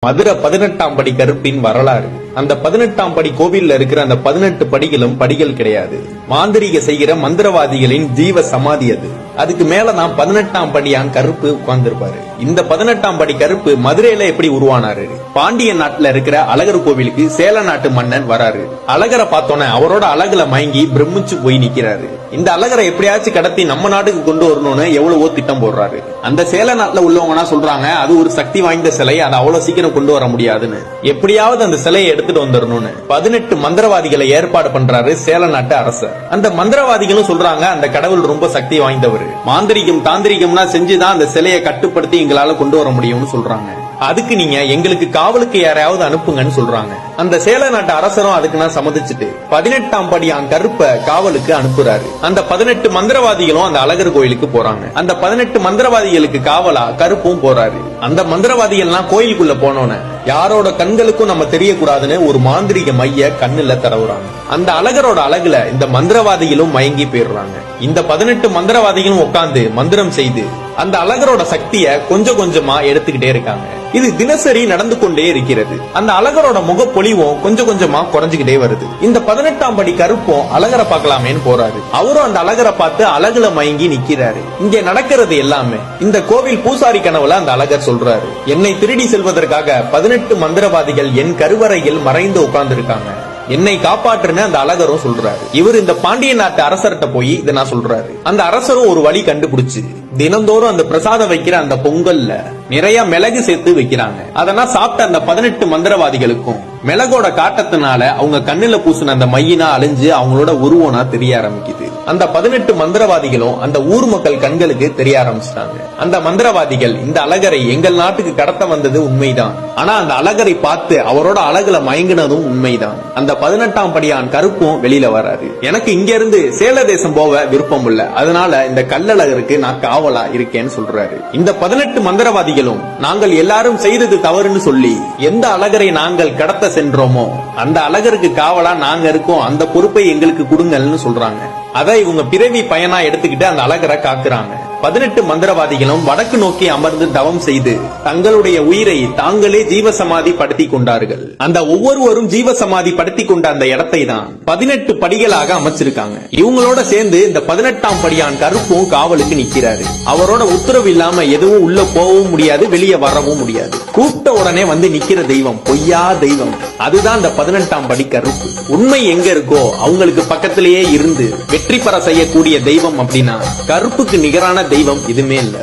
மதுரை 18ஆம் படி கருப்பின் வரலாறு. அந்த 18ஆம் படி கோவில்ல இருக்கிற அந்த 18 படிகளும் படிகள் கிடையாது. மாந்திரிக செய்கிற மந்திரவாதிகளின் ஜீவ சமாதி அது. அதுக்கு மேலதான் 18ஆம் படியான் கருப்பு உட்கார்ந்திருப்பாரு. இந்த 18ஆம் படி கருப்பு மதுரையில எப்படி உருவானாரு? பாண்டிய நாட்டுல இருக்கிற அழகர் கோவிலுக்கு சேல நாட்டு மன்னன் வராரு. அழகரை பார்த்தோன்னே அவரோட அழகுல மயங்கி பிரமிச்சு போய் நிக்கிறாரு. இந்த அழகரை எப்படியாச்சும் கடத்தி நம்ம நாட்டுக்கு கொண்டு வரணும்னு எவ்வளவோ திட்டம் போடுறாரு. அந்த சேல நாட்டுல உள்ளவங்கன்னா சொல்றாங்க, அது ஒரு சக்தி வாய்ந்த சிலை, அது அவ்வளவு சீக்கிரம் கொண்டு வர முடியாதுன்னு. எப்படியாவது அந்த சிலையை எடுத்துட்டு வந்துடணும்னு 18 மந்திரவாதிகளை ஏற்பாடு பண்றாரு சேல நாட்டு அரசர். அந்த மந்திரவாதிகளும் சொல்றாங்க, அந்த கடவுள் ரொம்ப சக்தி வாய்ந்தவர், மாந்திரிகம் தாந்திரிகம்னா செஞ்சுதான் அந்த சிலையை கட்டுப்படுத்தி எங்களால கொண்டு வர முடியும்னு சொல்றாங்க. அதுக்கு நீங்க எங்களுக்கு காவலுக்கு யாரையாவது அனுப்புங்கன்னு சொல்றாங்க. அந்த சேல நாட்டு அரசரும் அதுக்கு நான் சம்மதிச்சுட்டு 18ஆம் படியான் கருப்ப காவலுக்கு அனுப்புறாரு. அந்த 18 மந்திரவாதிகளும் அந்த அழகர் கோயிலுக்கு போறாங்க. அந்த 18 மந்திரவாதிகளுக்கு காவலா கருப்பும் போறாரு. அந்த மந்திரவாதிகள்லாம் கோயிலுக்குள்ள போனோன்னு யாரோட கண்களுக்கும் நம்ம தெரியக்கூடாதுன்னு ஒரு மாந்திரிக மைய கண்ணுல தடவுறாங்க. அந்த அழகரோட அழகுல இந்த மந்திரவாதிகளும் மயங்கி போயிடுறாங்க. இந்த 18 மந்திரவாதிகளும் உட்கார்ந்து மந்திரம் செய்து அந்த அழகரோட சக்திய கொஞ்சம் கொஞ்சமா எடுத்துக்கிட்டே இருக்காங்க. இது தினசரி நடந்து கொண்டே இருக்கிறது. அந்த அழகரோட முகப்பொலிவும் கொஞ்சம் கொஞ்சமா குறைஞ்சுக்கிட்டே வருது. இந்த 18ஆம் படி கருப்பும் அழகரை பார்க்கலாமேன்னு போறாரு. அவரும் அந்த அழகரை பார்த்து அழகுல மயங்கி நிக்கிறாரு. இங்க நடக்கிறது எல்லாமே இந்த கோவில் பூசாரி கனவுல அந்த அழகர் சொல்றாரு, என்னை திருடி செல்வதற்காக 18 மந்திரவாதிகள் என் கருவறையில் மறைந்து உட்கார்ந்து இருக்காங்க, என்னை காப்பாற்றுன்னு அந்த அழகரும் சொல்றாரு. இவர் இந்த பாண்டிய நாட்டு அரசர்கிட்ட போய் இதை நான் சொல்றாரு. அந்த அரசரும் ஒரு வழி கண்டுபிடிச்சு தினந்தோறும் அந்த பிரசாதம் வைக்கிற அந்த பொங்கல்ல நிறைய மிளகு சேர்த்து வைக்கிறாங்க. அதெல்லாம் சாப்பிட்ட அந்த 18 மந்திரவாதிகளுக்கும் மிளகோட காட்டத்தினால அவங்க கண்ணுல பூசின அந்த மையினா அழிஞ்சு அவங்களோட உருவனா தெரிய ஆரம்பிக்குது. அந்த 18 மந்திரவாதிகளும் அந்த ஊர் மக்கள் கண்களுக்கு தெரிய ஆரம்பிச்சிட்டாங்க. அந்த மந்திரவாதிகள் இந்த அழகரை எங்கள் நாட்டுக்கு கடத்த வந்தது உண்மைதான், ஆனா அந்த அழகரை பார்த்து அவரோட அழகுல மயங்கினதும் உண்மைதான். அந்த 18ஆம் படியான் கருப்பும் வெளியில வராரு. எனக்கு இங்க இருந்து சேல தேசம் போக விருப்பம் இல்ல, அதனால இந்த கல்லழகருக்கு நான் காவலா இருக்கேன்னு சொல்றாரு. இந்த 18 மந்திரவாதிகளும் நாங்கள் எல்லாரும் செய்தது தவறுன்னு சொல்லி எந்த அழகரை நாங்கள் கடத்த சென்றோமோ அந்த அழகருக்கு காவலா நாங்க இருக்கோம், அந்த பொறுப்பை எங்களுக்கு கொடுங்கன்னு சொல்றாங்க. அதை இவங்க பிறவி பயனா எடுத்துக்கிட்டு அந்த அழகரை காக்குறாங்க. 18 மந்திரவாதிகளும் வடக்கு நோக்கி அமர்ந்து தவம் செய்து தங்களுடைய உயிரை தாங்களே ஜீவசமாதி படுத்தி கொண்டார்கள். அந்த ஒவ்வொருவரும் ஜீவசமாதி படுத்தி கொண்ட அந்த இடத்தை தான் 18 படிகளாக அமைச்சிருக்காங்க. இவங்களோட சேர்ந்து இந்த 18ஆம் படியான் கருப்பும் காவலுக்கு நிக்கிறாரு. அவரோட உத்தரவு இல்லாம எதுவும் உள்ள போகவும் முடியாது, வெளியே வரவும் முடியாது. கூப்பிட்ட உடனே வந்து நிக்கிற தெய்வம் பொய்யா தெய்வம், அதுதான் இந்த 18ஆம் படி கருப்பு. உண்மை எங்க இருக்கோ அவங்களுக்கு பக்கத்திலேயே இருந்து வெற்றி பெற செய்யக்கூடிய தெய்வம் அப்படின்னா கருப்புக்கு நிகரான தெய்வம் இதுமே இல்ல.